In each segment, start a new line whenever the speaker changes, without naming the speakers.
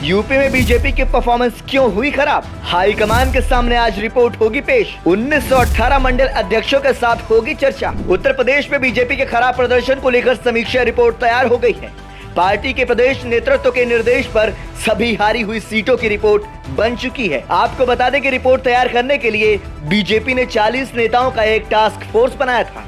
UP में BJP की performance क्यों हुई खराब? हाईकमान के सामने आज रिपोर्ट होगी पेश। 1918 मंडल अध्यक्षों के साथ होगी चर्चा। उत्तर प्रदेश में बीजेपी के खराब प्रदर्शन को लेकर समीक्षा रिपोर्ट तैयार हो गई है। पार्टी के प्रदेश नेतृत्व के निर्देश पर सभी हारी हुई सीटों की रिपोर्ट बन चुकी है। आपको बता दें कि रिपोर्ट तैयार करने के लिए बीजेपी ने 40 नेताओं का एक टास्क फोर्स बनाया था।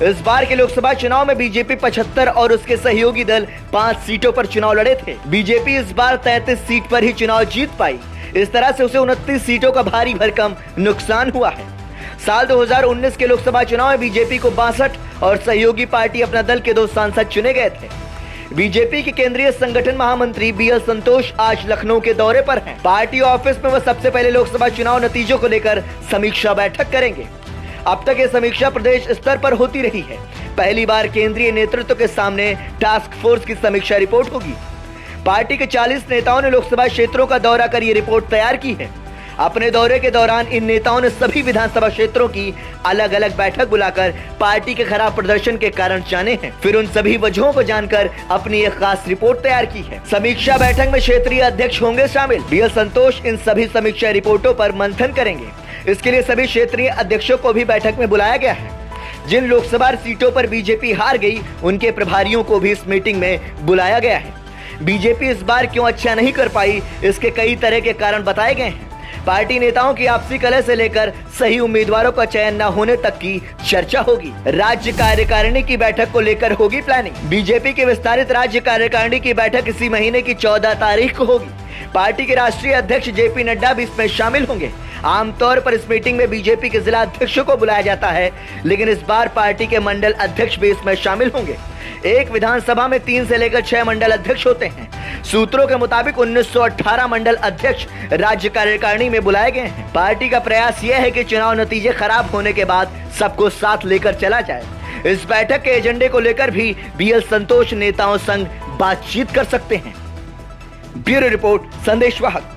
इस बार के लोकसभा चुनाव में बीजेपी 75 और उसके सहयोगी दल 5 सीटों पर चुनाव लड़े थे। बीजेपी इस बार 33 सीट पर ही चुनाव जीत पाई। इस तरह से उसे 29 सीटों का भारी भरकम नुकसान हुआ है। साल 2019 के लोकसभा चुनाव में बीजेपी को 62 और सहयोगी पार्टी अपना दल के 2 सांसद चुने गए थे। बीजेपी के केंद्रीय संगठन महामंत्री बीएल संतोष आज लखनऊ के दौरे पर हैं। पार्टी ऑफिस में वह सबसे पहले लोकसभा चुनाव नतीजों को लेकर समीक्षा बैठक करेंगे। अब तक ये समीक्षा प्रदेश स्तर पर होती रही है। पहली बार केंद्रीय नेतृत्व के सामने टास्क फोर्स की समीक्षा रिपोर्ट होगी। पार्टी के 40 नेताओं ने लोकसभा क्षेत्रों का दौरा कर ये रिपोर्ट तैयार की है। अपने दौरे के दौरान इन नेताओं ने सभी विधानसभा क्षेत्रों की अलग अलग बैठक बुलाकर पार्टी के खराब प्रदर्शन के कारण जाने हैं। फिर उन सभी वजहों को जानकर अपनी एक खास रिपोर्ट तैयार की है। समीक्षा बैठक में क्षेत्रीय अध्यक्ष होंगे शामिल। बीएल संतोष इन सभी समीक्षा रिपोर्टों पर मंथन करेंगे। इसके लिए सभी क्षेत्रीय अध्यक्षों को भी बैठक में बुलाया गया है। जिन लोकसभा सीटों पर बीजेपी हार गई, उनके प्रभारियों को भी इस मीटिंग में बुलाया गया है। बीजेपी इस बार क्यों अच्छा नहीं कर पाई, इसके कई तरह के कारण बताए गए हैं। पार्टी नेताओं की आपसी कलह से लेकर सही उम्मीदवारों का चयन न होने तक की चर्चा होगी। राज्य कार्यकारिणी की बैठक को लेकर होगी प्लानिंग। बीजेपी की विस्तारित राज्य कार्यकारिणी की बैठक इसी महीने की 14 तारीख को होगी। पार्टी के राष्ट्रीय अध्यक्ष जेपी नड्डा भी इसमें शामिल होंगे। आमतौर पर इस मीटिंग में बीजेपी के जिला अध्यक्षों को बुलाया जाता है, लेकिन इस बार पार्टी के मंडल अध्यक्ष भी इसमें शामिल होंगे। एक विधानसभा में 3 से लेकर 6 मंडल अध्यक्ष होते हैं। सूत्रों के मुताबिक 1918 मंडल अध्यक्ष राज्य कार्यकारिणी में बुलाए गए हैं। पार्टी का प्रयास यह है कि चुनाव नतीजे खराब होने के बाद सबको साथ लेकर चला जाए। इस बैठक के एजेंडे को लेकर भी बीएल संतोष नेताओं संग बातचीत कर सकते हैं। ब्यूरो रिपोर्ट, संदेश वाहक।